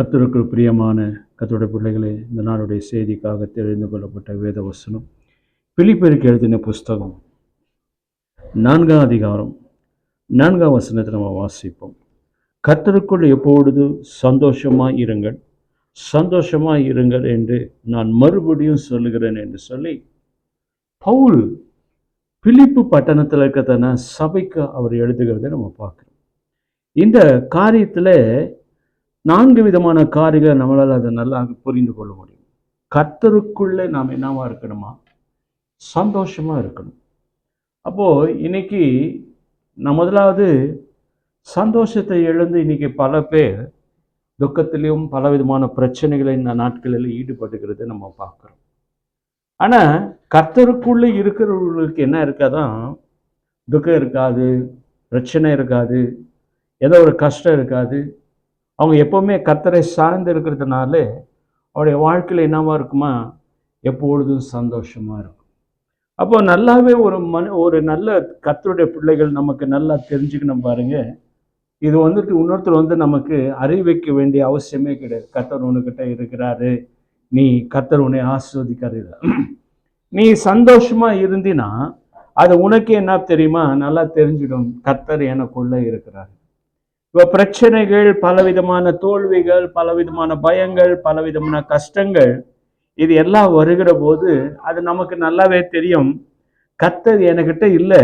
கர்த்தருக்குள் பிரியமான கர்த்தருடைய பிள்ளைகளே, இந்த நாளுடைய செய்திக்காக தெரிந்து கொள்ளப்பட்ட வேத வசனம் பிலிப்பியருக்கு எழுதின புஸ்தகம் 4ஆம் அதிகாரம் 4ஆம் வசனத்தை நம்ம வாசிப்போம். கர்த்தருக்குள் எப்பொழுது சந்தோஷமாய் இருங்கள், சந்தோஷமாய் இருங்கள் என்று நான் மறுபடியும் சொல்லுகிறேன் என்று சொல்லி பவுல் பிலிப்பு பட்டணத்தில் இருக்கிறதான சபைக்கு அவர் எழுதுகிறதை நம்ம பார்க்கிறோம். இந்த காரியத்தில் 4 விதமான காரியங்களை நம்மளால் அதை நல்லா புரிந்து கொள்ள முடியும். கர்த்தருக்குள்ளே நாம் என்னவா இருக்கணுமா? சந்தோஷமா இருக்கணும். அப்போ இன்னைக்கு நான் முதலாவது சந்தோஷத்தை இழந்து இன்னைக்கு பல பேர் துக்கத்திலையும் பல விதமான பிரச்சனைகளை இந்த நாட்களில் ஈடுபட்டுக்கிறத நம்ம பார்க்குறோம். ஆனால் கர்த்தருக்குள்ளே இருக்கிறவர்களுக்கு என்ன இருக்காதான், துக்கம் இருக்காது, பிரச்சனை இருக்காது, ஏதோ ஒரு கஷ்டம் இருக்காது. அவங்க எப்போவுமே கர்த்தரை சார்ந்து இருக்கிறதுனால அவருடைய வாழ்க்கையில் என்னவா இருக்குமா? எப்பொழுதும் சந்தோஷமாக இருக்கும். அப்போ நல்லாவே ஒரு நல்ல கர்த்தருடைய பிள்ளைகள் நமக்கு நல்லா தெரிஞ்சுக்கணும் பாருங்க. இது இன்னொருத்தர் நமக்கு அறிவிக்க வேண்டிய அவசியமே கிடையாது. கர்த்தர் உனக்கிட்ட இருக்கிறாரு, நீ கர்த்தர் உன்னை ஆஸ்வதிக்காரு. நீ சந்தோஷமா இருந்தினா அது உனக்கு என்ன தெரியுமா? நல்லா தெரிஞ்சிடும், கர்த்தர் எனக்குள்ள இருக்கிறார். இப்போ பிரச்சனைகள், பலவிதமான தோல்விகள், பலவிதமான பயங்கள், பலவிதமான கஷ்டங்கள், இது எல்லாம் வருகிற போது அது நமக்கு நல்லாவே தெரியும், கர்த்தர் என்கிட்ட இல்லை,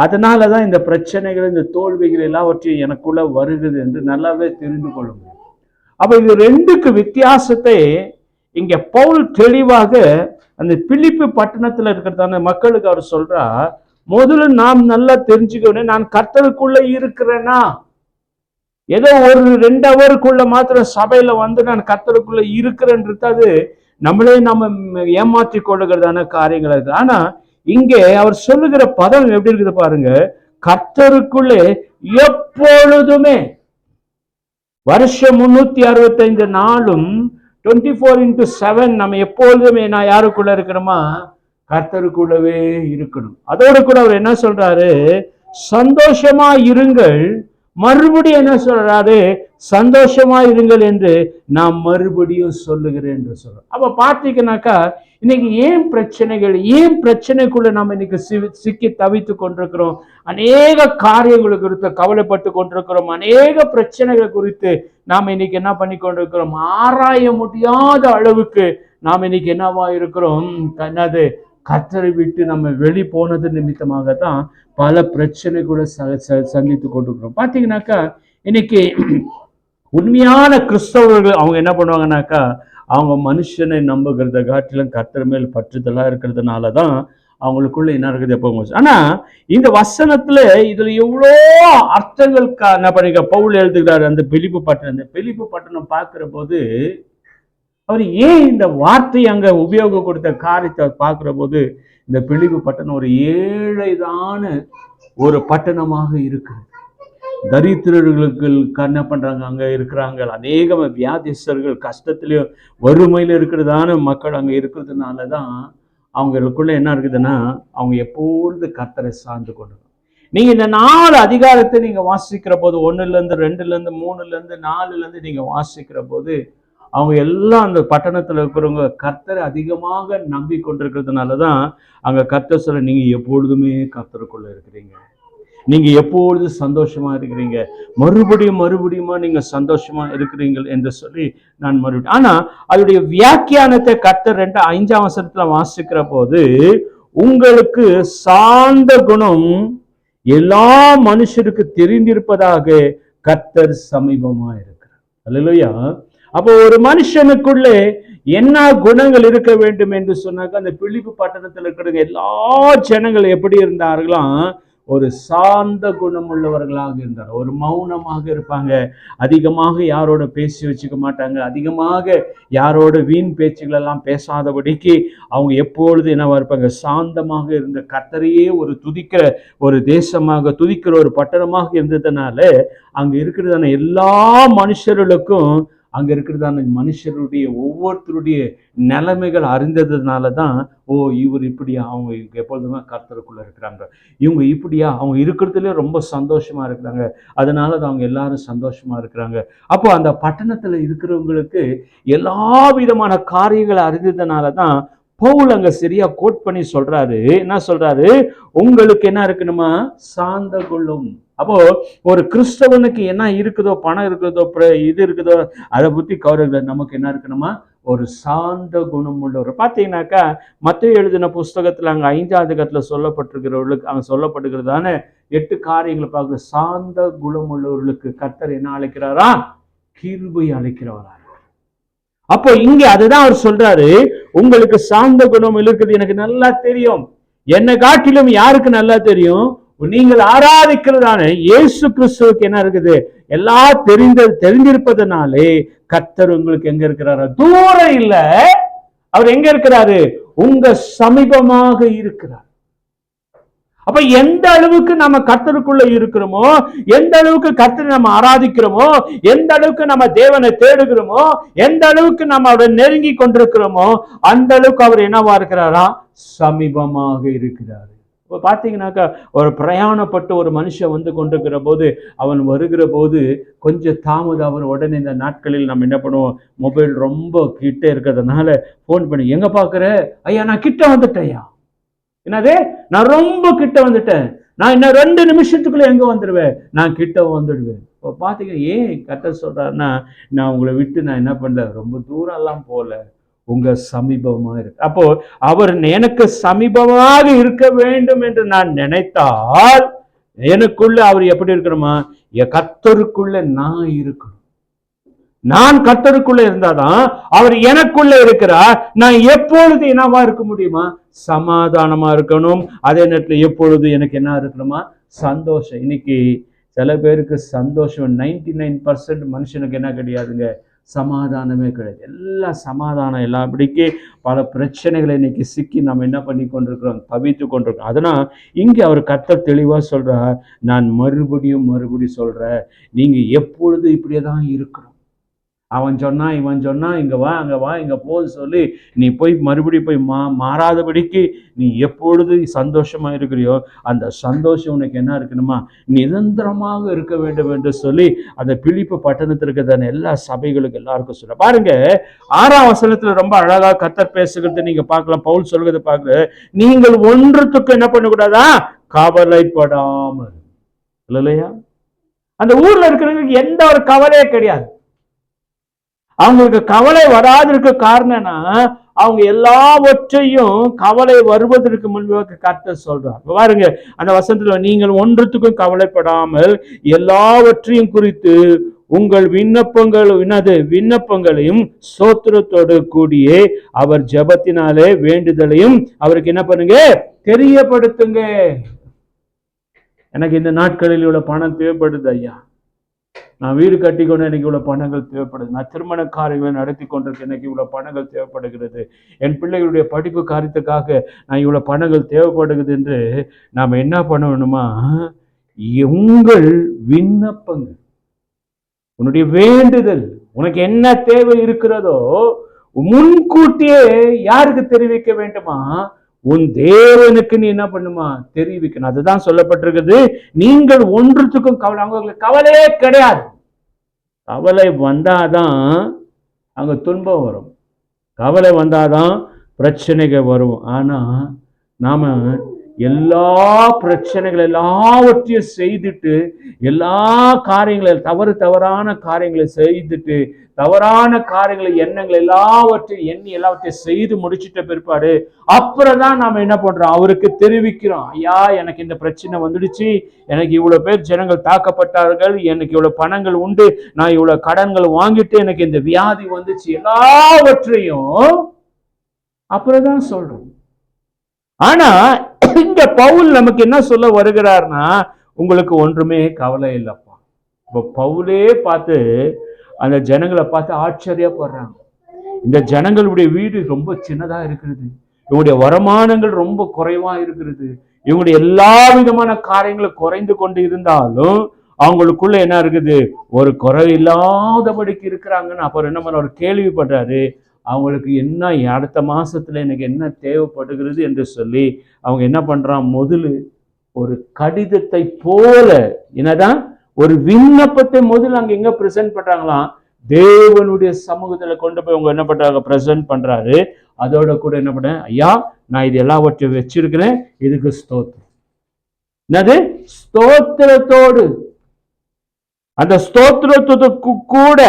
அதனால தான் இந்த பிரச்சனைகள், இந்த தோல்விகள் எல்லாவற்றையும் எனக்குள்ள வருகிறது என்று நல்லாவே தெரிந்து கொள்ள முடியும். அப்போ இது ரெண்டுக்கு வித்தியாசத்தை இங்க பவுல் தெளிவாக அந்த பிலிப்பு பட்டணத்தில் இருக்கிறதான மக்களுக்கு அவர் சொல்றா, முதல்ல நாம் நல்லா தெரிஞ்சுக்கணும், நான் கர்த்தருக்குள்ள இருக்கிறேன்னா, ஏதோ ஒரு 2 ஹவருக்குள்ள மாத்திரம் சபையில நான் கர்த்தருக்குள்ள இருக்கிறேன்றது அது நம்மளே நம்ம ஏமாற்றி கொள்ளுகிறதான காரியங்கள் இருக்கு. ஆனா இங்கே அவர் சொல்லுகிற பதம் எப்படி இருக்குது பாருங்க, கர்த்தருக்குள்ளே எப்பொழுதுமே, வருஷம் 365 நாளும் 24x7 நம்ம எப்பொழுதுமே நான் யாருக்குள்ள இருக்கிறோமா? கர்த்தருக்குள்ளவே இருக்கணும். அதோடு கூட அவர் என்ன சொல்றாரு? சந்தோஷமா இருங்கள். மறுபடியும் என்ன சொல்றாரு? சந்தோஷமா இருங்கள் என்று நான் மறுபடியும் சொல்லுகிறேன் என்று சொல்றோம். அப்ப பார்த்தீங்கன்னாக்கா இன்னைக்கு ஏன் பிரச்சனைக்குள்ள நம்ம இன்னைக்கு சிக்கி தவித்து கொண்டிருக்கிறோம்? அநேக காரியங்கள் குறித்து கவலைப்பட்டு கொண்டிருக்கிறோம். அநேக பிரச்சனைகள் குறித்து நாம் இன்னைக்கு என்ன பண்ணி கொண்டிருக்கிறோம்? ஆராய முடியாத அளவுக்கு நாம் இன்னைக்கு என்னவா இருக்கிறோம்? என்னது? கர்த்தரை விட்டு நம்ம வெளி போனது நிமித்தமாக தான் பல பிரச்சனை கூட சந்தித்து கொண்டிருக்கிறோம். பார்த்தீங்கன்னாக்கா இன்னைக்கு உண்மையான கிறிஸ்தவர்கள் அவங்க என்ன பண்ணுவாங்கன்னாக்கா, அவங்க மனுஷனை நம்புகிறத காட்டிலும் கர்த்தர் மேல் பற்றுதலா இருக்கிறதுனால தான் அவங்களுக்குள்ள என்ன இருக்குது எப்போ. ஆனா இந்த வசனத்துல இதுல எவ்வளோ அர்த்தங்கள் என்ன பண்ணிக்க பவுல் எழுதுகிறாரு. அந்த பிலிப்பு பட்டணம் பார்க்கிற போது அவர் ஏன் இந்த வார்த்தை அங்க உபயோக கொடுத்த காரியத்தை பார்க்கிற போது, இந்த பிலிப்பு பட்டணம் ஒரு ஏழைதான ஒரு பட்டணமாக இருக்கு. தரித்திரர்களுக்கு என்ன பண்றாங்க? அங்க இருக்கிறாங்க அநேக வியாதிஸ்தர்கள், கஷ்டத்திலையும் வறுமையில இருக்கிறதான மக்கள் அங்க இருக்கிறதுனாலதான் அவங்களுக்குள்ள என்ன இருக்குதுன்னா, அவங்க எப்பொழுது கர்த்தரை சார்ந்து கொண்டு. நீங்க இந்த 4 அதிகாரத்தை நீங்க வாசிக்கிற போது, 1லேருந்து 2லேருந்து 3லேருந்து 4லேருந்து நீங்க வாசிக்கிற போது, அவங்க எல்லாம் அந்த பட்டணத்துல இருக்கிறவங்க கர்த்தரை அதிகமாக நம்பி கொண்டிருக்கிறதுனாலதான் அங்க கர்த்தர் சொல்ல, நீங்க எப்பொழுதுமே கர்த்தருக்குள்ள இருக்கிறீங்க, நீங்க எப்பொழுது சந்தோஷமா இருக்கிறீங்க, மறுபடியுமா நீங்க சந்தோஷமா இருக்கிறீங்க என்று சொல்லி நான் மறுபடியும். ஆனா அதோடைய வியாக்கியானத்தை கர்த்தர் 5ஆம் வசனத்துல வாசிக்கிற போது, உங்களுக்கு சாந்த குணம் எல்லா மனுஷருக்கு தெரிந்திருப்பதாக கர்த்தர் சமீபமா இருக்கிறார். அல்லேலூயா. அப்போ ஒரு மனுஷனுக்குள்ளே என்ன குணங்கள் இருக்க வேண்டும் என்று சொன்னாக்க, அந்த பிலிப்பு பட்டணத்தில் இருக்கிற எல்லா ஜனங்கள் எப்படி இருந்தார்களாம்? ஒரு சாந்த குணம் உள்ளவர்களாக இருந்தார். ஒரு மௌனமாக இருப்பாங்க, அதிகமாக யாரோட பேசி வச்சுக்க மாட்டாங்க, அதிகமாக யாரோட வீண் பேச்சுகள் எல்லாம் பேசாதபடிக்கு அவங்க எப்பொழுது என்னவா இருப்பாங்க? சாந்தமாக இருந்த கர்த்தரையே ஒரு துதிக்கிற ஒரு தேசமாக, துதிக்கிற ஒரு பட்டணமாக இருந்ததுனால அங்க இருக்கிறதான எல்லா மனுஷர்களுக்கும் அங்க இருக்கிறதான மனுஷருடைய ஒவ்வொருத்தருடைய நிலைமைகள் அறிந்ததுனாலதான், ஓ இவர் இப்படியா, அவங்க எப்பொழுதுமே கர்த்தருக்குள்ள இருக்கிறாங்க, இவங்க இப்படியா, அவங்க இருக்கிறதுல ரொம்ப சந்தோஷமா இருக்கிறாங்க, அதனாலதான் அவங்க எல்லாரும் சந்தோஷமா இருக்கிறாங்க. அப்போ அந்த பட்டணத்துல இருக்கிறவங்களுக்கு எல்லா விதமான காரியங்களை அறிந்ததுனாலதான் பவுல் அங்க சரியா கோட் பண்ணி சொல்றாரு. என்ன சொல்றாரு? உங்களுக்கு என்ன இருக்கணுமா? சாந்த குணம். அப்போ ஒரு கிறிஸ்தவனுக்கு என்ன இருக்குதோ, பணம் இருக்குதோ, இது இருக்குதோ, அதை பத்தி கவலை. நமக்கு என்ன இருக்கணுமா? ஒரு சாந்த குணம் உள்ளவர். பார்த்தீங்கன்னாக்கா மத்தேயு எழுதின புஸ்தகத்துல அங்க 5ஆம் அதிகாரத்துல சொல்லப்பட்டிருக்கிறவர்களுக்கு அங்க சொல்லப்படுகிறதான 8 காரியங்களை பார்க்க, சாந்த குணம் உள்ளவர்களுக்கு கர்த்தர் என்ன அழைக்கிறாரா? கிருபை அழைக்கிறவரா. அப்போ இங்க அதுதான் அவர் சொல்றாரு, உங்களுக்கு சாந்த குணம் இருக்குது. எனக்கு நல்லா தெரியும். என்னை காட்டிலும் யாருக்கு நல்லா தெரியும்? நீங்கள் ஆராதிக்கிறதான இயேசு கிறிஸ்துவுக்கு என்ன இருக்குது? எல்லாம் தெரிந்திருப்பதனாலே கர்த்தர் உங்களுக்கு எங்க இருக்கிறாரு? தூரம் இல்ல, அவர் எங்க இருக்கிறாரு? உங்க சமீபமாக இருக்கிறார். அப்ப எந்த அளவுக்கு நம்ம கர்த்தருக்குள்ள இருக்கிறோமோ, எந்த அளவுக்கு கர்த்தரை நம்ம ஆராதிக்கிறோமோ, எந்த அளவுக்கு நம்ம தேவனை தேடுகிறோமோ, எந்த அளவுக்கு நம்ம அவரை நெருங்கி கொண்டிருக்கிறோமோ, அந்த அளவுக்கு அவர் என்னவா இருக்கிறாரா? சமீபமாக இருக்கிறாரு. இப்போ பார்த்தீங்கன்னாக்கா ஒரு பிரயாணப்பட்டு ஒரு மனுஷன் வந்து கொண்டிருக்கிற போது, அவன் வருகிற போது கொஞ்சம் தாமதம். அவர் உடனே இந்த நாட்களில் நம்ம என்ன பண்ணுவோம்? மொபைல் ரொம்ப கிட்ட இருக்கிறதுனால ஃபோன் பண்ணி, எங்க பார்க்குற? ஐயா நான் கிட்ட வந்துட்டேயா. என்னது? நான் ரொம்ப கிட்ட வந்துட்டேன், நான் இன்னும் 2 நிமிஷத்துக்குள்ள எங்க வந்துடுவேன்? நான் கிட்ட வந்துடுவேன். இப்போ பார்த்தீங்க, ஏன் கர்த்தர் சொல்றாருன்னா, நான் உங்களை விட்டு நான் என்ன பண்ணல, ரொம்ப தூரம் எல்லாம் போல, உங்க சமீபமா இருக்கு. அப்போ அவர் எனக்கு சமீபமாக இருக்க வேண்டும் என்று நான் நினைத்தால், எனக்குள்ள அவர் எப்படி இருக்கணுமா? கர்த்தருக்குள்ள நான் இருக்கணும். நான் கர்த்தருக்குள்ள இருந்தாதான் அவர் எனக்குள்ள இருக்கிறார். நான் எப்பொழுது என்னவா இருக்க முடியுமா? சமாதானமா இருக்கணும். அதே நேரத்தில் எப்பொழுது எனக்கு என்ன இருக்கணுமா? சந்தோஷம். இன்னைக்கு சில பேருக்கு சந்தோஷம் 99% மனுஷனுக்கு என்ன கிடையாதுங்க? சமாதானமே கிடையாது. எல்லாம் சமாதானம் எல்லாபடிக்கு பல பிரச்சனைகளை இன்னைக்கு சிக்கி நம்ம என்ன பண்ணி கொண்டிருக்கிறோம்? தவித்து கொண்டிருக்கிறோம். அதனால் இங்கே அவர் கர்த்தர் தெளிவா சொல்றார், நான் மறுபடியும் சொல்றேன், நீங்க எப்பொழுது இப்படியே தான் இருக்கணும். அவன் சொன்னா, இவன் சொன்னா, இங்க வா அங்க வா இங்க போன்னு சொல்லி நீ போய் மறுபடியும் போய் மாறாதபடிக்கு நீ எப்பொழுது சந்தோஷமா இருக்கிறியோ, அந்த சந்தோஷம் உனக்கு என்ன இருக்கணுமா? நிரந்தரமாக இருக்க வேண்டும் என்று சொல்லி அந்த பிலிப்பு பட்டணத்திற்கு தானே எல்லா சபைகளுக்கு எல்லாருக்கும் சொல்ல பாருங்க. 6ஆம் வசனத்துல ரொம்ப அழகா கர்த்தர் பேசுகிறது நீங்க பார்க்கலாம். பவுல் சொல்கிறத பார்க்க, நீங்கள் ஒன்றுத்துக்கு என்ன பண்ணக்கூடாதா? கவலைப்படாமல். இல்லையா? அந்த ஊர்ல இருக்கிறவங்களுக்கு எந்த ஒரு கவலையே கிடையாது. அவங்களுக்கு கவலை வராதற்கு காரணம்னா, அவங்க எல்லாவற்றையும் கவலை வருவதற்கு முன்பாக கர்த்தர் சொல்றார். பாருங்க அந்த வசனத்துல, நீங்கள் ஒன்றுத்துக்கும் கவலைப்படாமல் எல்லாவற்றையும் குறித்து உங்கள் விண்ணப்பங்களையும் ஸ்தோத்திரத்தோடு கூடிய அவர் ஜெபத்தினாலே வேண்டுதலையும் அவருக்கு என்ன பண்ணுங்க? தெரியப்படுத்துங்க. எனக்கு இந்த நாட்களில் இவ்வளவு பணம் தேவைப்படுது ஐயா, நான் வீடு கட்டி கொண்டு எனக்கு இவ்வளவு பணங்கள் தேவைப்படுது, நான் திருமண காரியங்களை நடத்தி கொண்டிருக்க எனக்கு இவ்வளவு பணங்கள் தேவைப்படுகிறது, என் பிள்ளைகளுடைய படிப்பு காரியத்துக்காக நான் இவ்வளவு பணங்கள் தேவைப்படுகிறது என்று நாம் என்ன பண்ணணுமா? உங்கள் விண்ணப்பங்கள், உன்னுடைய வேண்டுதல், உனக்கு என்ன தேவை இருக்கிறதோ முன்கூட்டியே யாருக்கு தெரிவிக்க வேண்டுமா? உன் தேவனுக்கு நீ என்ன பண்ணுமா? தெரிவிக்கணும். அதுதான் சொல்லப்பட்டிருக்குது, நீங்கள் ஒன்றுத்துக்கும் கவலை. அவங்களுக்கு கவலையே கிடையாது. கவலை வந்தாதான் அங்க துன்பம் வரும், கவலை வந்தாதான் பிரச்சனைகள் வரும். ஆனா நாம எல்லா பிரச்சனைகள் எல்லாவற்றையும் செய்துட்டு, எல்லா காரியங்களை தவறான காரியங்களை செய்துட்டு, தவறான காரியங்களை எண்ணங்கள் எல்லாவற்றையும் எண்ணி எல்லாவற்றையும் செய்து முடிச்சிட்ட பிற்பாடு அப்புறம் தான் நாம என்ன பண்றோம்? அவருக்கு தெரிவிக்கிறோம், ஐயா எனக்கு இந்த பிரச்சனை வந்துடுச்சு, எனக்கு இவ்வளவு பேர் ஜனங்கள் தாக்கப்பட்டார்கள், எனக்கு இவ்வளவு பணங்கள் உண்டு, நான் இவ்வளவு கடன்கள் வாங்கிட்டு எனக்கு இந்த வியாதி வந்துச்சு, எல்லாவற்றையும் அப்புறம் தான் சொல்றோம். ஆனா இங்க பவுல் நமக்கு என்ன சொல்ல வருகிறார்னா, உங்களுக்கு ஒன்றுமே கவலை இல்லப்பா. இப்ப பவுலே பார்த்து அந்த ஜனங்களை பார்த்து ஆச்சரியப்படுறாங்க. இந்த ஜனங்களுடைய வீடு ரொம்ப சின்னதா இருக்கிறது, இவங்களுடைய வருமானங்கள் ரொம்ப குறைவா இருக்கிறது, இவங்களுடைய எல்லா விதமான காரியங்களும் குறைந்து கொண்டு இருந்தாலும் அவங்களுக்குள்ள என்ன இருக்குது, ஒரு குறை இல்லாதபடிக்கு இருக்கிறாங்கன்னு அப்புறம் என்ன பண்ண ஒரு கேள்விப்படுறாரு. அவங்களுக்கு என்ன அடுத்த மாசத்துல எனக்கு என்ன தேவைப்படுகிறது என்று சொல்லி அவங்க என்ன பண்றான், முதல்ல ஒரு கடிதத்தை போல என்னதான் ஒரு விண்ணப்பத்தை முதல்ல அங்க எங்க பிரசன்ட் பண்றாங்களாம், தேவனுடைய சமூகத்துல கொண்டு போய் அவங்க என்ன பண்றாங்க, பிரசன்ட் பண்றாரு. அதோட கூட என்ன பண்ண, ஐயா நான் இது எல்லாவற்றையும் வச்சிருக்கிறேன், இதுக்கு ஸ்தோத்திரம். என்னது ஸ்தோத்திரத்தோடு, அந்த ஸ்தோத்திரத்துக்கு கூட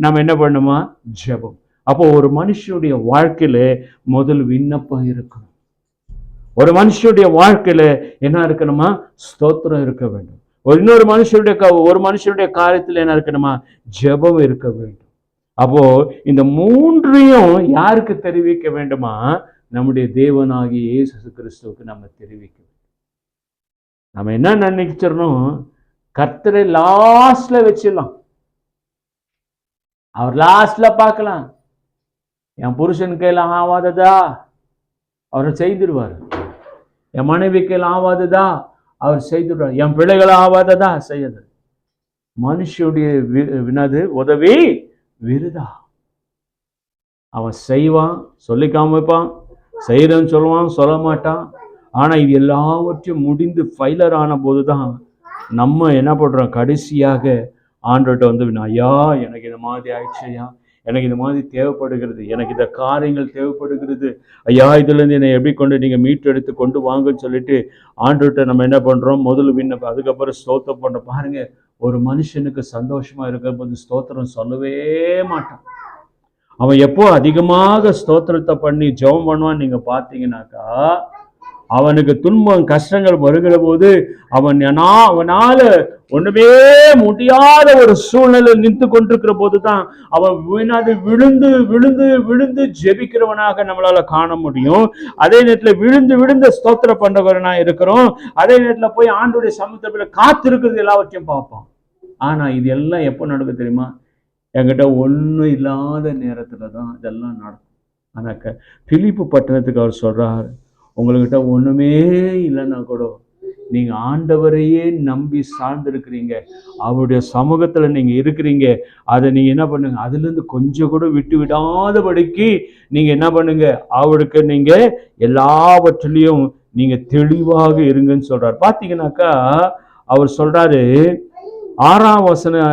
நம்ம என்ன பண்ணுமா, ஜெபம். அப்போ ஒரு மனுஷனுடைய வாழ்க்கையில முதல் விண்ணப்பம் இருக்கணும். ஒரு மனுஷனுடைய வாழ்க்கையில என்ன இருக்கணுமா, ஸ்தோத்திரம் இருக்க வேண்டும். இன்னொரு மனுஷனுடைய காரியத்தில் என்ன இருக்கணுமா, ஜெபம் இருக்க வேண்டும். அப்போ இந்த மூன்றையும் யாருக்கு தெரிவிக்க வேண்டுமா, நம்முடைய தேவனாகிய இயேசு கிறிஸ்துவுக்கு நம்ம தெரிவிக்க வேண்டும். நம்ம என்ன நினைச்சிடணும், கர்த்தரை லாஸ்ட்ல வச்சிடலாம், அவர் லாஸ்ட்ல பார்க்கலாம். என் புருஷன் கையில ஆவாததா அவர் செய்திருவார், என் மனைவி கையில் ஆவாததா அவர் செய்திருவார், என் பிள்ளைகள் ஆவாததா செய்யது. மனுஷனுடைய உதவி விருதா. அவன் செய்வான், சொல்லி காமிப்பான், செய்யறன்னு சொல்லுவான், சொல்ல மாட்டான். ஆனா இது எல்லாவற்றையும் முடிந்து ஃபைலர் ஆன போதுதான் நம்ம என்ன பண்றோம், கடைசியாக ஆண்டவர்கிட்ட வந்து, ஐயா எனக்கு இந்த மாதிரி ஆயிடுச்சு, ஐயா எனக்கு இந்த மாதிரி தேவைப்படுகிறது, எனக்கு இந்த காரியங்கள் தேவைப்படுகிறது ஐயா, இதுல இருந்து என்னை எப்படி கொண்டு நீங்க மீட்டு எடுத்து கொண்டு வாங்கன்னு சொல்லிட்டு ஆண்டவர்கிட்ட நம்ம என்ன பண்றோம், முதல்ல விண்ணப்பம், அதுக்கப்புறம் ஸ்தோத்திரம் பண்றோம். பாருங்க, ஒரு மனுஷனுக்கு சந்தோஷமா இருக்கிற போது ஸ்தோத்திரம் சொல்லவே மாட்டான். அவன் எப்போ அதிகமாக ஸ்தோத்திரத்தை பண்ணி ஜெபம் பண்ணுவான்னு நீங்க பார்த்தீங்கன்னாக்கா, அவனுக்கு துன்பம் கஷ்டங்கள் வருகிற போது அவனால ஒண்ணுமே முடியாத ஒரு சூழ்நிலை நின்று கொண்டிருக்கிற போதுதான் அவன் விழுந்து விழுந்து விழுந்து ஜெபிக்கிறவனாக நம்மளால காண முடியும். அதே நேரத்துல விழுந்து விழுந்து ஸ்தோத்திர பண்றவனா இருக்கிறோம். அதே நேரத்துல போய் ஆண்டோடைய சமூகத்துல காத்து இருக்கிறது எல்லாவற்றையும் பார்ப்பான். ஆனா இது எல்லாம் எப்போ நடக்கும் தெரியுமா, என்கிட்ட ஒன்றும் இல்லாத நேரத்துலதான் இதெல்லாம் நடக்கும். ஆனாக்க பிலிப்பு பட்டணத்துக்கு அவர் சொல்றாரு, உங்கள்கிட்ட ஒண்ணுமே இல்லைன்னா கூட நீங்க ஆண்டவரையே நம்பி சார்ந்திருக்கிறீங்க, அவருடைய சமூகத்துல நீங்க இருக்கிறீங்க, அதை நீங்க என்ன பண்ணுங்க, அதுல இருந்து கொஞ்சம் கூட விட்டு விடாதபடிக்கு நீங்க என்ன பண்ணுங்க, அவருக்கு நீங்க எல்லாவற்றிலையும் நீங்க தெளிவாக இருங்கன்னு சொல்றாரு. பாத்தீங்கன்னாக்கா அவர் சொல்றாரு 6ஆம் வசனத்தை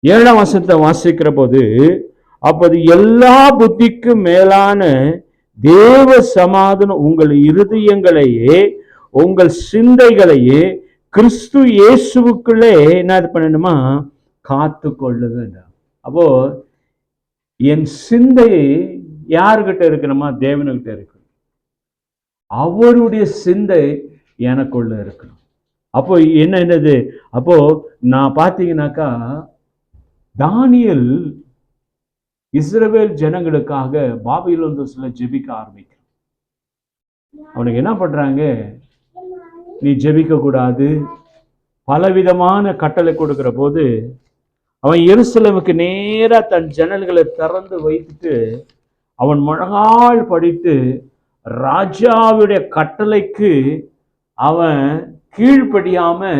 7ஆம் வசனத்தை வாசிக்கிற போது, அப்போது எல்லா புத்திக்கும் மேலான தேவ சமாதானம் உங்கள் இருதயங்களையே உங்கள் சிந்தைகளையே கிறிஸ்து இயேசுவுக்குள்ளே என்ன பண்ணணுமா, காத்து கொள்ளுங்க. அப்போ என் சிந்தை யாருக்கிட்ட இருக்கணுமா, தேவனுக்கிட்ட இருக்கணும். அவருடைய சிந்தை எனக்குள்ள இருக்கணும். அப்போ என்னது, அப்போ நான் பார்த்தீங்கன்னாக்கா தானியேல் இஸ்ரவேல் ஜனங்களுக்காக பாபிலோன் தேசத்துல ஜெபிக்க ஆரம்பிக்கிறான். அவனுக்கு என்ன பண்றாங்க, நீ ஜெபிக்க கூடாது, பலவிதமான கட்டளை கொடுக்கிற போது அவன் எருசலேமுக்கு நேரா தன் ஜன்னல்களை திறந்து வைத்துட்டு அவன் முழங்கால் படித்து ராஜாவுடைய கட்டளைக்கு அவன் கீழ்ப்படியாம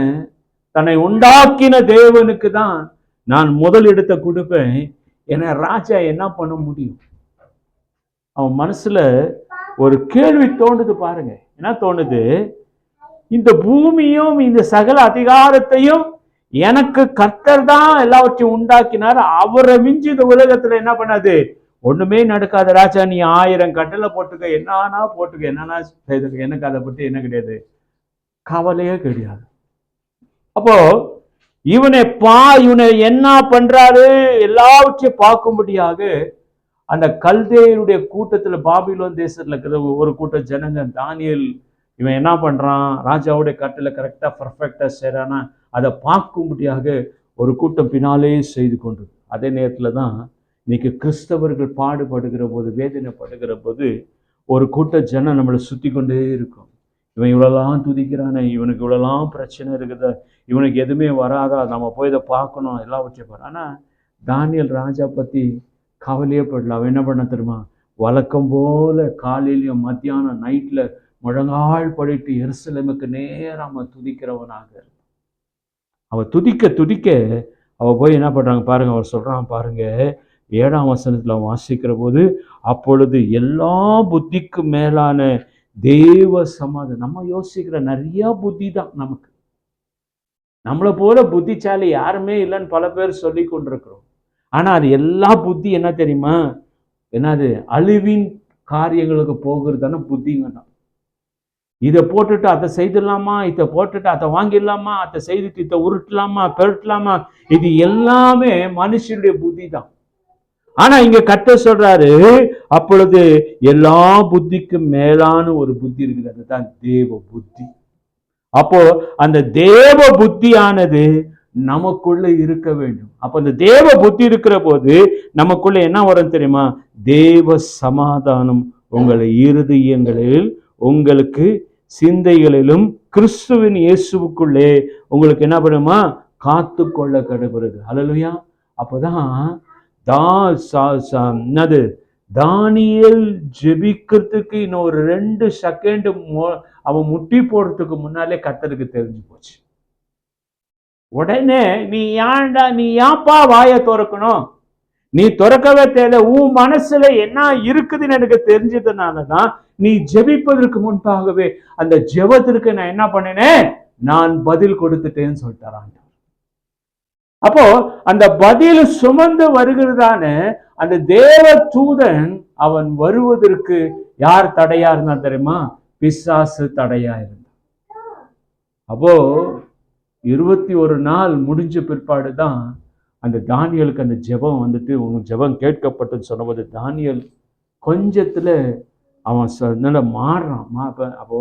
தன்னை உண்டாக்கின தேவனுக்கு தான் நான் முதல் இடத்தை கொடுப்பேன், என ராஜா என்ன பண்ண முடியும். அவன் மனசுல ஒரு கேள்வி தோணுது பாருங்க. என்ன தோணுது, இந்த பூமியும் இந்த சகல அதிகாரத்தையும் எனக்கு கர்த்தர் தான் எல்லாவற்றையும் உண்டாக்கினார், அவரை மிஞ்சி இந்த உலகத்துல என்ன பண்ணாது, ஒண்ணுமே நடக்காது. ராஜா நீ 1000 கட்டளை போட்டுக்க, என்னன்னா போட்டுக்க, என்னன்னா செய்துக்க, எனக்கு அதை பற்றி என்ன கிடையாது, கவலையே கிடையாது. அப்போ இவனை என்ன பண்றாரு, எல்லாவற்றையும் பார்க்கும்படியாக அந்த கல்தேயருடைய கூட்டத்துல பாபிலோன் தேசத்துல இருக்கிற ஒரு கூட்ட ஜனங்க, தானியேல் இவன் என்ன பண்றான், ராஜாவுடைய கட்டளை கரெக்டா பர்ஃபெக்டா செய்யறானா அதை பார்க்கும்படியாக ஒரு கூட்டம் பின்னாலே செய்து கொண்டு, அதே நேரத்துல தான் இன்னைக்கு கிறிஸ்தவர்கள் பாடுபடுகிற போது, வேதனைப்படுகிற போது ஒரு கூட்ட ஜனம் நம்மளை சுத்தி கொண்டே இருக்கும். இவன் இவ்வளோலாம் துதிக்கிறானே, இவனுக்கு இவ்வளோலாம் பிரச்சனை இருக்குது, இவனுக்கு எதுவுமே வராதா, நம்ம போய் இதை பார்க்கணும் எல்லாவற்றையும். ஆனால் தானியேல் ராஜா பற்றி கவலையே படல. அவன் என்ன பண்ண தெரியுமா? வழக்கம் போல காலையிலயும் மத்தியானம் நைட்ல முழங்கால் படிட்டு எருசலேமுக்கு நேரம் துதிக்கிறவனாக. அவ துதிக்க துதிக்க அவ போய் என்ன பண்றாங்க பாருங்க, அவர் சொல்றான் பாருங்க 7ஆம் வசனத்துல வாசிக்கிற போது, அப்பொழுது எல்லா புத்திக்கும் மேலான தேவ சமாதானம். நம்ம யோசிக்கிற நிறைய புத்தி தான் நமக்கு. நம்மளை போல புத்திசாலி யாருமே இல்லைன்னு பல பேர் சொல்லி கொண்டிருக்கிறோம். ஆனா அது எல்லா புத்தி என்ன தெரியுமா? என்னது? அழிவின் காரியங்களுக்கு போகிறதான புத்திங்க தான். இதை போட்டுட்டு அதை செய்திடலாமா, இதை போட்டுட்டு அதை வாங்கிடலாமா, அதை செய்துட்டு இதை உருட்டலாமா, பெருட்டலாமா, இது எல்லாமே மனுஷனுடைய புத்தி தான். ஆனா இங்க கர்த்தர் சொல்றாரு, அப்பொழுது எல்லா புத்திக்கும் மேலான ஒரு புத்தி இருக்குது, அதுதான் தேவ புத்தி. அப்போ அந்த தேவ புத்தியானது நமக்குள்ள இருக்க வேண்டும். அப்ப அந்த தேவ புத்தி இருக்கிற போது நமக்குள்ள என்ன வரும் தெரியுமா? தேவ சமாதானம் உங்களை இருதயங்களில், உங்களுக்கு சிந்தைகளிலும் கிறிஸ்துவின் இயேசுவுக்குள்ளே உங்களுக்கு என்ன பண்ணுமா? காத்து கொள்ள கடுகிறது. ஹல்லேலூயா. அப்பதான் என்னது? தானியேல் ஜெபிக்கிறதுக்கு இன்னொரு 2 செகண்ட் அவன் முட்டி போடுறதுக்கு முன்னாலே கர்த்தருக்கு தெரிஞ்சு போச்சு. உடனே நீ ஏன்பா வாயை திறக்கணும்? நீ திறக்கவே தேவை. உன் மனசுல என்ன இருக்குதுன்னு எனக்கு தெரிஞ்சதுனாலதான் நீ ஜெபிப்பதற்கு முன்பாகவே அந்த ஜெபத்திற்கு நான் என்ன பண்ணினேன்? நான் பதில் கொடுத்துட்டேன்னு சொல்லிட்டாரான். அப்போ அந்த பதில் சுமந்து வருகிறதான அந்த தேவ தூதன் அவன் வருவதற்கு யார் தடையா இருந்தா தெரியுமா? பிசாசு தடையா இருந்தான். அப்போ 21 நாள் முடிஞ்ச பிற்பாடுதான் அந்த தானியலுக்கு அந்த ஜெபம் வந்துட்டு, உங்க ஜெபம் கேட்கப்பட்டது சொன்னபோது தானியல் கொஞ்சத்துல அவன் மாறுறான். அப்போ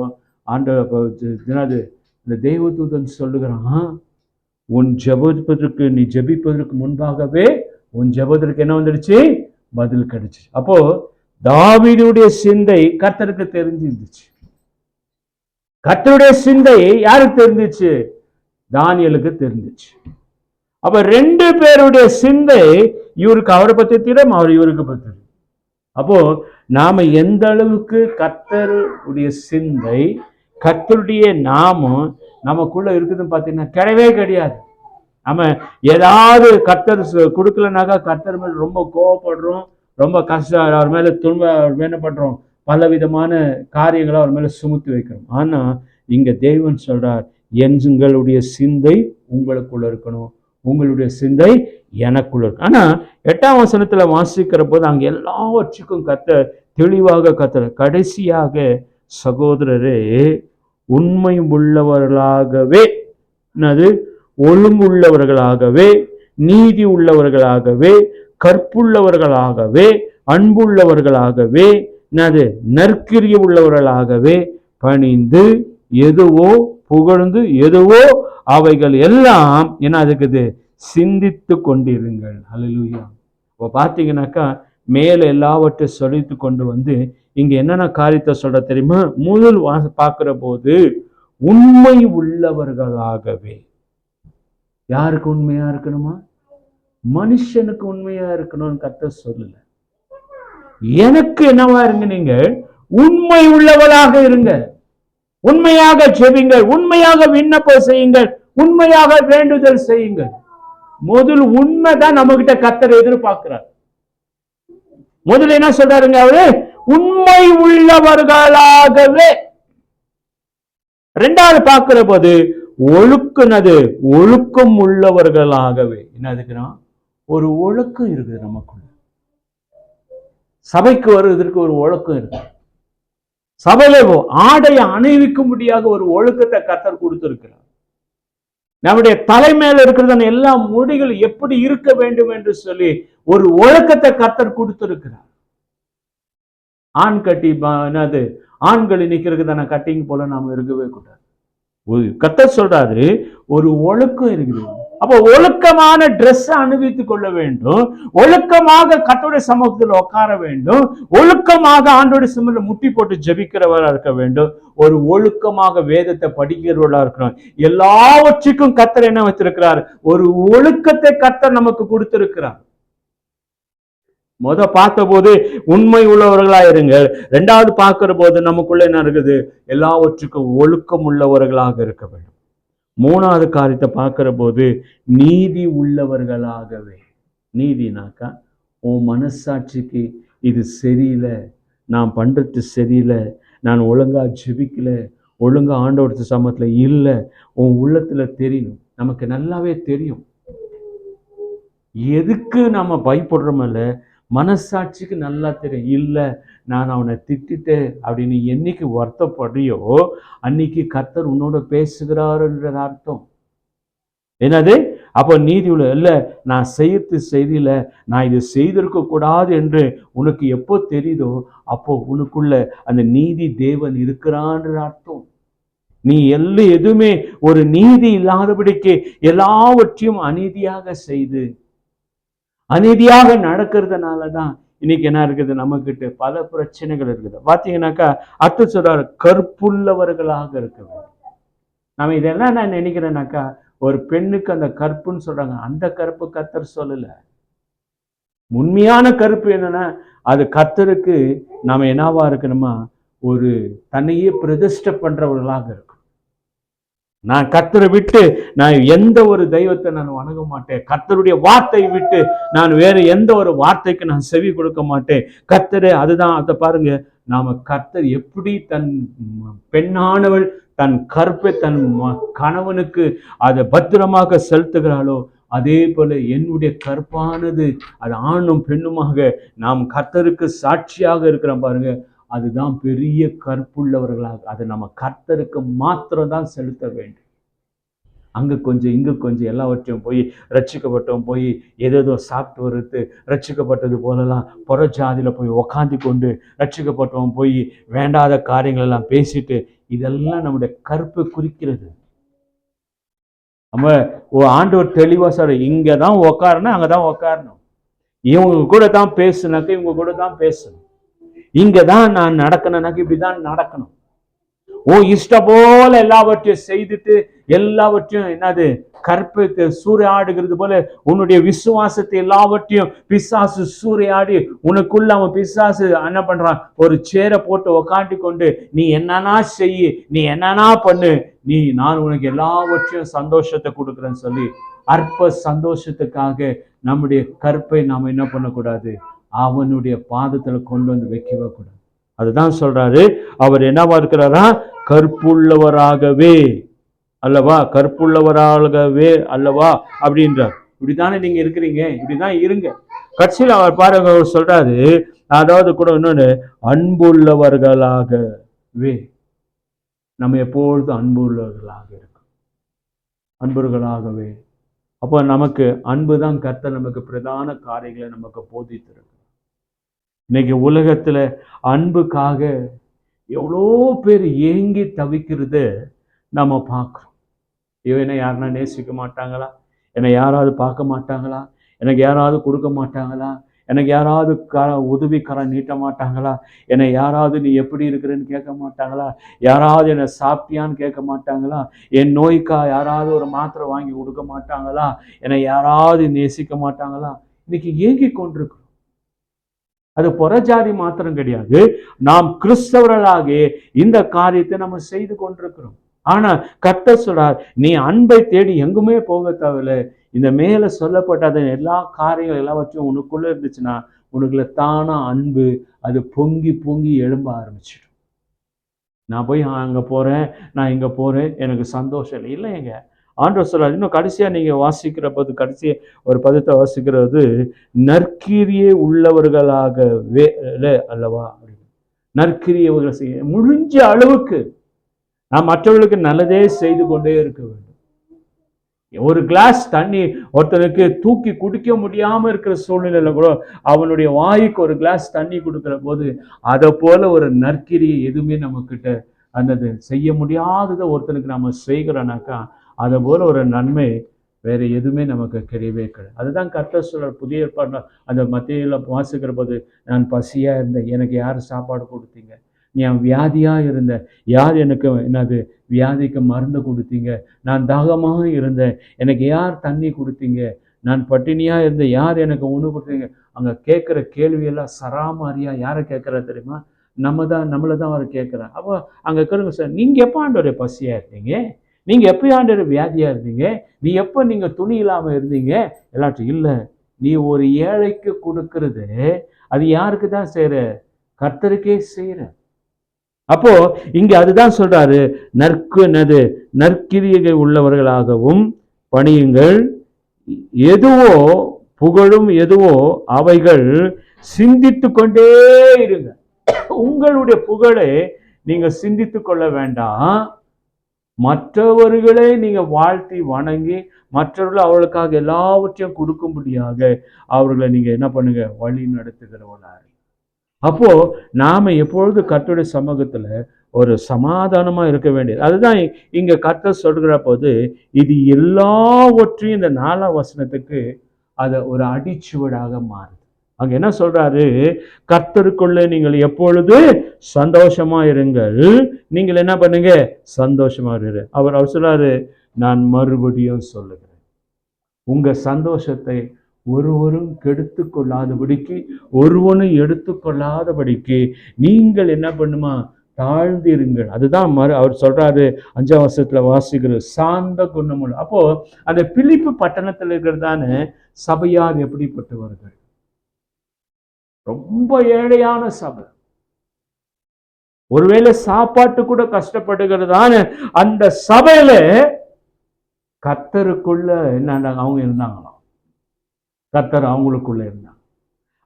ஆண்டவர் இந்த தேவதூதன் சொல்லுகிறான், உன் ஜெபத்திற்கு நீ ஜெபிப்பதற்கு முன்பாகவே உன் ஜெபத்திற்கு என்ன வந்துடுச்சு? பதில் கிடைச்சு. அப்போ தாவீதுடைய சிந்தை கர்த்தருக்கு தெரிஞ்சிருந்துச்சு. கர்த்தருடைய சிந்தை யாருக்கு தெரிஞ்சிச்சு? தானியலுக்கு தெரிஞ்சிச்சு. அப்ப 2 பேருடைய சிந்தை, இவருக்கு அவரை பத்தி தெரியும், அவர் இவருக்கு பத்தி தெரியும். அப்போ நாம எந்த அளவுக்கு கர்த்தருடைய சிந்தை, கர்த்தருடைய நாமம் நமக்குள்ள இருக்குதுன்னு பார்த்தீங்கன்னா கிடையவே கிடையாது. நம்ம ஏதாவது கர்த்தர் கொடுக்கலனாக்கா கர்த்தர் மேல ரொம்ப கோவப்படுறோம், ரொம்ப கஷ்டம், அவர் மேல துன்பம் என்ன பண்றோம், பல விதமான காரியங்களை அவர் மேல சுமத்தி வைக்கிறோம். ஆனா இங்க தேவன் சொல்றார், எங்களுடைய சிந்தை உங்களுக்குள்ள இருக்கணும், உங்களுடைய சிந்தை எனக்குள்ள இருக்கு. ஆனா 8ஆம் வசனத்துல வாசிக்கிற போது அங்க எல்லாவற்றுக்கும் கர்த்தர் தெளிவாக கர்த்தர் கடைசியாக, சகோதரரே உண்மை உள்ளவர்களாகவே, ஒழுங்குள்ளவர்களாகவே, நீதி உள்ளவர்களாகவே, கற்புள்ளவர்களாகவே, அன்புள்ளவர்களாகவே, நற்கிரிய உள்ளவர்களாகவே பணிந்து எதுவோ புகழ்ந்து எதுவோ அவைகள் எல்லாம் என்ன இருக்குது? சிந்தித்து கொண்டிருங்கள். ஹல்லேலூயா. இப்போ பார்த்தீங்கன்னாக்கா மேல எல்லாவற்றையும் சொல்லித்து கொண்டு வந்து இங்க என்னென்ன காரியத்தை சொல்ற தெரியுமா? முதல் பார்க்கிற போது உண்மை உள்ளவர்களாகவே. யாருக்கு உண்மையா இருக்கணுமா? மனுஷனுக்கு உண்மையா இருக்கணும்னு கர்த்தர் சொல்லல. எனக்கு என்னவா இருங்க? நீங்க உண்மை உள்ளவளாக இருங்க, உண்மையாக ஜெபிங்கள், உண்மையாக விண்ணப்பம் செய்யுங்கள், உண்மையாக வேண்டுதல் செய்யுங்கள். முதல் உண்மைதான் நம்ம கிட்ட கர்த்தர் எதிர்பார்க்கிறார். முதல்ல என்ன சொல்றாருங்க? அவரு உண்மை உள்ளவர்களாகவே. 2வது பார்க்கிற போது ஒழுக்கம் உள்ளவர்களாகவே. என்னதுக்குன்னா ஒரு ஒழுக்கம் இருக்குது நமக்குள்ள. சபைக்கு வருவதற்கு ஒரு ஒழுக்கம் இருக்கு. சபையில ஆடையை அணிவிக்கும்படியாக ஒரு ஒழுக்கத்தை கர்த்தர் கொடுத்திருக்கிறார். நம்முடைய தலைமையில இருக்கிறதான எல்லா முடிகள் எப்படி இருக்க வேண்டும் என்று சொல்லி ஒரு ஒழுக்கத்தை கர்த்தர் கொடுத்திருக்கிறார். ஆண் கட்டி ஆண்கள் நிக்கிறதுக்கு கட்டிங் போல நாம இருக்கவே கூடாது. கர்த்தர் சொல்றாரு ஒரு ஒழுக்கம் இருக்குது. அப்ப ஒழுக்கமான ட்ரெஸ் அணிவித்துக் கொள்ள வேண்டும், ஒழுக்கமாக கர்த்தருடைய சமூகத்தில் உட்கார வேண்டும், ஒழுக்கமாக ஆண்டோட சமூகத்தில் முட்டி போட்டு ஜெபிக்கிறவரா இருக்க வேண்டும், ஒரு ஒழுக்கமாக வேதத்தை படிக்கிறவர்களா இருக்கணும். எல்லாவற்றுக்கும் கர்த்தர் என்ன வச்சிருக்கிறார்? ஒரு ஒழுக்கத்தை கர்த்தர் நமக்கு கொடுத்திருக்கிறார். பார்த்த போது உண்மை உள்ளவர்களா இருங்கள். ரெண்டாவது பார்க்கிற போது நமக்குள்ள என்ன இருக்குது? எல்லாவற்றுக்கும் ஒழுக்கம் உள்ளவர்களாக இருக்க வேண்டும். மூணாவது காரியத்தை பார்க்கிற போது நீதி உள்ளவர்களாகவே. நீதினாக்கா உன் மனசாட்சிக்கு இது சரியில்லை, நான் பண்றது சரியில்லை, நான் ஒழுங்கா ஜெபிக்கல, ஒழுங்கா ஆண்டவரது சமத்துல இல்லை, உன் உள்ளத்துல தெரியணும். நமக்கு நல்லாவே தெரியும் எதுக்கு நம்ம பயப்படுறோமல்ல, மனசாட்சிக்கு நல்லா தெரியும். இல்லை, நான் அவனை திட்டேன் அப்படின்னு என்னைக்கு வருத்தப்படுறியோ அன்னைக்கு கர்த்தர் உன்னோட பேசுகிறாருன்ற அர்த்தம். என்னது? அப்போ நீதி உள்ள இல்லை, நான் செய்யறது சரியில்லை, நான் இதை செய்திருக்க கூடாது என்று உனக்கு எப்போ தெரியுதோ அப்போ உனக்குள்ள அந்த நீதி தேவன் இருக்கிறான்ற அர்த்தம். நீ எதுவுமே ஒரு நீதி இல்லாதபடிக்கு எல்லாவற்றையும் அநீதியாக செய்து அநீதியாக நடக்கிறதுனாலதான் இன்னைக்கு என்ன இருக்குது? நமக்கிட்ட பல பிரச்சனைகள் இருக்குது. பாத்தீங்கன்னாக்கா அடுத்து சொல்றாரு, கற்புள்ளவர்களாக இருக்க வேண்டும். நம்ம இதெல்லாம் நான் நினைக்கிறேன்னாக்கா, ஒரு பெண்ணுக்கு அந்த கற்புன்னு சொல்றாங்க, அந்த கற்பு கர்த்தர் சொல்லல. உண்மையான கற்பு என்னன்னா, அது கர்த்தருக்கு நாம என்னவா இருக்கணுமா? ஒரு தன்னையே பிரதிஷ்டை பண்றவர்களாக இருக்கும். நான் கர்த்தரை விட்டு நான் எந்த ஒரு தெய்வத்தை நான் வணங்க மாட்டேன். கர்த்தருடைய வார்த்தை விட்டு நான் வேற எந்த ஒரு வார்த்தைக்கு நான் செவி கொடுக்க மாட்டேன். கர்த்தரே அதுதான். அதை பாருங்க, நாம கர்த்தர் எப்படி தன் பெண்ணானவள் தன் கற்பை தன் கணவனுக்கு அதை பத்திரமாக செலுத்துகிறாளோ, அதே போல என்னுடைய கற்பானது அது ஆணும் பெண்ணுமாக நாம் கர்த்தருக்கு சாட்சியாக இருக்கிறோம் பாருங்க. அதுதான் பெரிய கற்புள்ளவர்களாக. அதை நம்ம கர்த்தருக்கு மாத்திரம் தான் செலுத்த வேண்டும். அங்க கொஞ்சம் இங்க கொஞ்சம் எல்லாவற்றையும் போய் ரட்சிக்கப்பட்டவன் போய் ஏதேதோ சாப்பிட்டு வருது, ரட்சிக்கப்பட்டது போலலாம் புறஜாதியில போய் உக்காந்து கொண்டு ரட்சிக்கப்பட்டவன் போய் வேண்டாத காரியங்கள் எல்லாம் பேசிட்டு, இதெல்லாம் நம்முடைய கற்பை குறிக்கிறது. நம்ம ஆண்டவர் தெளிவா சொல்ற, இங்கதான் உக்காரணும், அங்கதான் உக்காரணும், இவங்க கூட தான் பேசுனாக்க இவங்க கூட தான் பேசணும், இங்கதான் நான் நடக்கணும்னாக்க இப்படிதான் நடக்கணும். இஷ்ட போல எல்லாவற்றையும் செய்துட்டு எல்லாவற்றையும் என்னது கற்பை சூறையாடுகிறது போல உன்னுடைய விசுவாசத்தை எல்லாவற்றையும் பிசாசு சூறையாடி உனக்குள்ள அவன் பிசாசு என்ன பண்றான்? ஒரு சேரை போட்டு உக்காண்டி கொண்டு நீ என்னன்னா செய்யு, நீ என்னன்னா பண்ணு, நான் உனக்கு எல்லாவற்றையும் சந்தோஷத்தை கொடுக்குறேன்னு சொல்லி அற்ப சந்தோஷத்துக்காக நம்முடைய கற்பை நாம் என்ன பண்ணக்கூடாது? அவனுடைய பாதத்துல கொண்டு வந்து வைக்கவே கூடாது. அதுதான் சொல்றாரு, அவர் என்னவா இருக்கிறாரா? கற்புள்ளவராகவே அல்லவா, கற்புள்ளவராகவே அல்லவா அப்படின்றார். இப்படித்தானே நீங்க இருக்கிறீங்க, இப்படிதான் இருங்க. கட்சியில் அவர் பாருங்க, அவர் சொல்றாரு, அதாவது கூட இன்னொன்னு, அன்புள்ளவர்களாகவே. நம்ம எப்பொழுதும் அன்புள்ளவர்களாக இருக்கும், அன்பர்களாகவே. அப்போ நமக்கு அன்பு தான் கர்த்தர் நமக்கு பிரதான காரியங்களை நமக்கு போதித்திருக்கு. இன்னைக்கு உலகத்துல அன்புக்காக எவ்வளோ பேர் ஏங்கி தவிக்கிறத நம்ம பார்க்குறோம். என்னை யாருன்னா நேசிக்க மாட்டாங்களா? என்னை யாராவது பார்க்க மாட்டாங்களா? எனக்கு யாராவது கொடுக்க மாட்டாங்களா? எனக்கு யாராவது உதவிக்கரம் நீட்ட மாட்டாங்களா? என்னை யாராவது நீ எப்படி இருக்கிறேன்னு கேட்க மாட்டாங்களா? யாராவது என்னை சாப்பிட்டியான்னு கேட்க மாட்டாங்களா? என் நோய்க்கா யாராவது ஒரு மாத்திரை வாங்கி கொடுக்க மாட்டாங்களா? என்னை யாராவது நேசிக்க மாட்டாங்களா? இன்னைக்கு ஏங்கி கொண்டிருக்கிறோம். அது புறஜாதி மாத்திரம் கிடையாது, நாம் கிறிஸ்தவர்களாக இந்த காரியத்தை நம்ம செய்து கொண்டிருக்கிறோம். ஆனா கர்த்தர் சொல்றார், நீ அன்பை தேடி எங்குமே போக தேவையில்லை. இந்த மேல சொல்லப்பட்ட எல்லா காரியங்கள் எல்லாவற்றையும் உனக்குள்ள இருந்துச்சுன்னா உனக்குள்ள தானா அன்பு அது பொங்கி பொங்கி எழும்ப ஆரம்பிச்சிடும். நான் போய் அங்க போறேன், நான் இங்க போறேன், எனக்கு சந்தோஷம் இல்லைங்க. ஆண்டவர் சொல்றாரு. இன்னும் கடைசியா நீங்க வாசிக்கிற போது, கடைசியா ஒரு பதத்தை வாசிக்கிறது, நற்கிரியை உள்ளவர்களாகவே அல்லவா. நற்கிரியவர்கள் செய்ய முடிஞ்ச அளவுக்கு நான் மற்றவர்களுக்கு நல்லதே செய்து கொண்டே இருக்க வேண்டும். ஒரு கிளாஸ் தண்ணி ஒருத்தனுக்கு தூக்கி குடிக்க முடியாம இருக்கிற சூழ்நிலையில கூட அவனுடைய வாய்க்கு ஒரு கிளாஸ் தண்ணி கொடுக்கிற போது அதை போல ஒரு நற்கிரியை எதுவுமே நம்ம கிட்ட அந்த செய்ய முடியாததை ஒருத்தனுக்கு நம்ம செய்கிறோம்னாக்கா அதை போல ஒரு நன்மை வேற எதுவுமே நமக்கு கிடையவே கிடையாது. அதுதான் கர்த்தர் சொல்ற புதிய ஏற்பாடுல அந்த மத்தியில வாசிக்கிற போது, நான் பசியா இருந்தேன், எனக்கு யார் சாப்பாடு கொடுத்தீங்க? நீ வியாதியா இருந்த, யார் எனக்கு என்னது வியாதிக்கு மருந்து கொடுத்தீங்க? நான் தாகமாக இருந்தேன், எனக்கு யார் தண்ணி கொடுத்தீங்க? நான் பட்டினியா இருந்த யார் எனக்கு உணவு கொடுத்தீங்க? அங்க கேட்கிற கேள்வியெல்லாம் சராமாரியா யாரை கேட்கறா தெரியுமா? நம்மளை தான் அவர் கேட்கிறார். அப்போ அங்க கேளுங்க சார், நீங்க எப்போ ஆண்டவரே பசியா இருந்தீங்க? நீங்க எப்போ ஆண்டவரே வியாதியா இருந்தீங்க? நீங்க துணி இல்லாம இருந்தீங்க? எல்லாத்தையும் இல்ல, நீ ஒரு ஏழைக்கு கொடுக்கறது அது யாருக்கு தான் செய்யற? கர்த்தருக்கே செய்யற. அப்போ இங்க அதுதான் சொல்றாரு, நற்கிரியை உள்ளவர்களாகவும் பணியுங்கள். எதுவோ புகழும் எதுவோ அவைகள் சிந்தித்து கொண்டே இருங்க. உங்களுடைய புகழை நீங்க சிந்தித்து கொள்ள வேண்டாம். மற்றவர்களை நீங்க வாழ்த்தி வணங்கி மற்றவர்கள் அவர்களுக்காக எல்லாவற்றையும் கொடுக்கும்படியாக அவர்களை நீங்க என்ன பண்ணுங்க? வழி நடத்துகிறவர்களா. அப்போ நாம எப்பொழுது கர்த்தருடைய சமூகத்துல ஒரு சமாதானமா இருக்க வேண்டியது. அதுதான் இங்க கர்த்தர் சொல்கிற போது இது எல்லாவற்றையும் இந்த 4ஆம் வசனத்துக்கு அதை ஒரு அடிச்சுவடாக மாறுது. அங்க என்ன சொல்றாரு? கர்த்தருக்குள்ள நீங்கள் எப்பொழுது சந்தோஷமா இருங்கள். நீங்கள் என்ன பண்ணுங்க? சந்தோஷமா இருங்க. அவர் சொல்றாரு, நான் மறுபடியும் சொல்லுகிறேன், உங்க சந்தோஷத்தை ஒருவரும் கெடுத்து கொள்ளாதபடிக்கு, ஒருவனும் எடுத்துக்கொள்ளாதபடிக்கு நீங்கள் என்ன பண்ணுமா? தாழ்ந்திருங்கள். அதுதான் அவர் சொல்றாரு 5ஆம் வசனத்துல வாசிக்கிற சாந்த குணமுள்ள. அப்போ அந்த பிலிப்பு பட்டணத்தில் இருக்கிறதான சபையார் எப்படிப்பட்டவர்கள்? ரொம்ப ஏழையான சபை. ஒருவேளை சாப்பாட்டு கூட கஷ்டப்படுகிறதான அந்த சபையில கர்த்தருக்குள்ள என்ன அவங்க இருந்தாங்களாம். கர்த்தர் அவங்களுக்குள்ள இருந்தாங்க.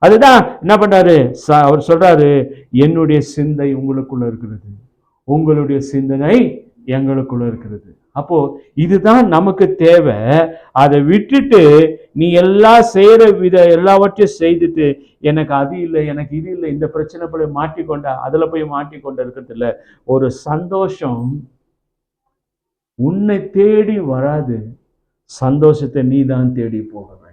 அதுதான் என்ன பண்றாரு? அவர் சொல்றாரு, என்னுடைய சிந்தை உங்களுக்குள்ள இருக்கிறது, உங்களுடைய சிந்தனை எங்களுக்குள்ள இருக்கிறது. அப்போ இதுதான் நமக்கு தேவை. அதை விட்டுட்டு நீ எல்லாம் செய்யற எல்லாவற்றையும் செய்துட்டு எனக்கு அது இல்லை, எனக்கு இது இல்லை, இந்த பிரச்சனை போய் மாட்டிக்கொண்ட அதுல போய் மாட்டிக்கொண்ட இருக்கிறது இல்லை. ஒரு சந்தோஷம் உன்னை தேடி வராது, சந்தோஷத்தை நீ தான் தேடி போக வேண்டும்.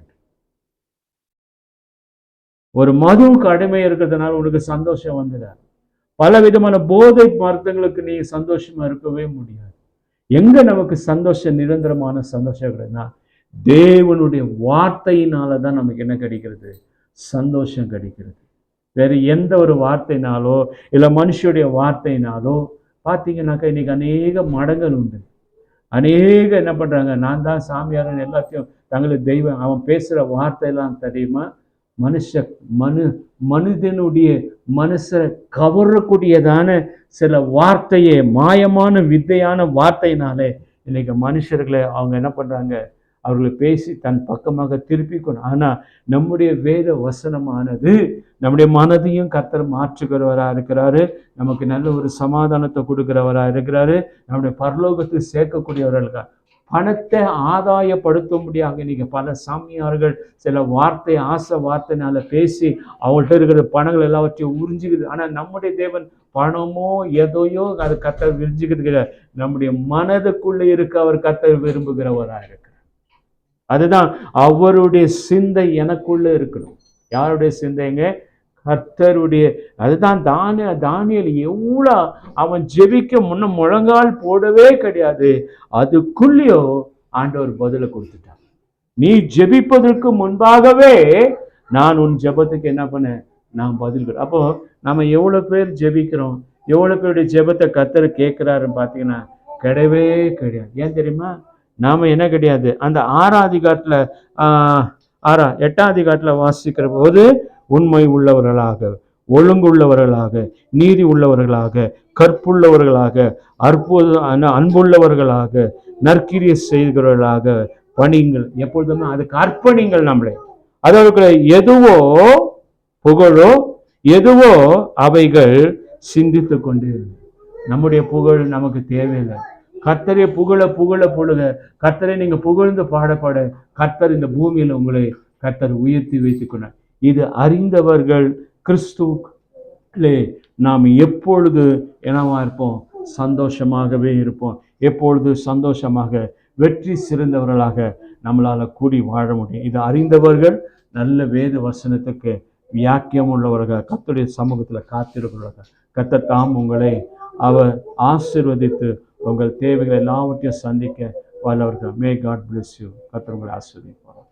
ஒரு மதுவுக்கு அடிமை இருக்கிறதுனால உனக்கு சந்தோஷம் வந்துடாது. பல விதமான போதை மருந்துகளுக்கு நீ சந்தோஷமா இருக்கவே முடியாது. எங்க நமக்கு சந்தோஷம், நிரந்தரமான சந்தோஷம் கிடைக்குதுன்னா தேவனுடைய வார்த்தையினால தான் நமக்கு என்ன கிடைக்கிறது? சந்தோஷம் கிடைக்கிறது. வேற எந்த ஒரு வார்த்தையினாலோ இல்லை மனுஷனுடைய வார்த்தையினாலோ பார்த்தீங்கன்னாக்கா இன்னைக்கு அநேக மடங்கள் உண்டு. அநேக என்ன பண்றாங்க? நான் தான் சாமியாரன் எல்லாத்தையும் தங்களுக்கு தெய்வம். அவன் பேசுற வார்த்தையெல்லாம் தெரியுமா? மனிதனுடைய மனசை கவரக்கூடியதான சில வார்த்தையே, மாயமான வித்தையான வார்த்தையினாலே இன்னைக்கு மனுஷர்களை அவங்க என்ன பண்றாங்க? அவர்களை பேசி தன் பக்கமாக திருப்பிக்கணும். ஆனா நம்முடைய வேத வசனமானது நம்முடைய மனதையும் கர்த்தர் மாற்றுகிறவரா இருக்கிறாரு. நமக்கு நல்ல ஒரு சமாதானத்தை கொடுக்கிறவரா இருக்கிறாரு. நம்முடைய பரலோகத்தில் சேர்க்கக்கூடியவர்களுக்கா பணத்தை ஆதாயப்படுத்தும்படியாக இன்னைக்கு பல சாமியார்கள் சில வார்த்தை, ஆசை வார்த்தைனால பேசி அவங்கள்ட்ட இருக்கிற பணங்கள் எல்லாவற்றையும் உறிஞ்சிக்குது. ஆனா நம்முடைய தேவன் பணமோ எதையோ அது கர்த்தர் விரிஞ்சுக்கிறது. நம்முடைய மனதுக்குள்ளே இருக்க அவர் கர்த்தர் விரும்புகிறவராக இருக்கிறார். அதுதான் அவருடைய சிந்தை எனக்குள்ள இருக்கணும். யாருடைய சிந்தைங்க? கர்த்தருடைய. அதுதான் தானியேல் எவ்வளோ அவன் ஜெபிக்க முன்ன முழங்கால் போடவே கிடையாது, அதுக்குள்ளேயோ ஆண்டவர் பதில கொடுத்துட்டான். நீ ஜெபிப்பதற்கு முன்பாகவே நான் உன் ஜெபத்துக்கு என்ன பண்ணேன்? நான் பதில். அப்போ நம்ம எவ்வளவு பேர் ஜெபிக்கிறோம், எவ்வளவு பேருடைய ஜெபத்தை கர்த்தர் கேட்கிறாருன்னு பார்த்தீங்கன்னா கிடையவே கிடையாது. ஏன் தெரியுமா? நாம என்ன கிடையாது. அந்த 6ஆம் அதிகாரத்துல 8ஆம் அதிகாரத்துல வாசிக்கிற போது உண்மை உள்ளவர்களாக, ஒழுங்குள்ளவர்களாக, நீதி உள்ளவர்களாக, கற்புள்ளவர்களாக, அன்புள்ளவர்களாக, நற்கிரியை செய்கிறவர்களாக பணிங்கள். எப்பொழுதுமே அதுக்கு அர்ப்பணிங்கள் நம்மளே. அதாவது எதுவோ புகழோ எதுவோ அவைகள் சிந்தித்து கொண்டு. நம்முடைய புகழ் நமக்கு தேவையில்லை. கர்த்தரை புகழ புகழுக. கர்த்தரை நீங்க புகழ்ந்து பாடப்பாட கர்த்தர் இந்த பூமியில உங்களை கர்த்தர் உயர்த்தி வைத்துக்கொண்டார். இது அறிந்தவர்கள் கிறிஸ்துவிலே நாம் எப்பொழுது என்னவா இருப்போம்? சந்தோஷமாகவே இருப்போம். எப்பொழுது சந்தோஷமாக வெற்றி சிறந்தவர்களாக நம்மளால கூடி வாழ முடியும். இது அறிந்தவர்கள் நல்ல வேத வசனத்துக்கு வியாக்கியம் உள்ளவர்கள், கர்த்தருடைய சமூகத்துல காத்திருக்கிறவர்கள். கர்த்தர் தாம் உங்களை அவர் ஆசீர்வதித்து உங்கள் தேவைகள் எல்லாவற்றையும் சந்திக்க வல்லவர்கள். May God bless you. கர்த்தர் உங்களை ஆசீர்வதிப்பார்.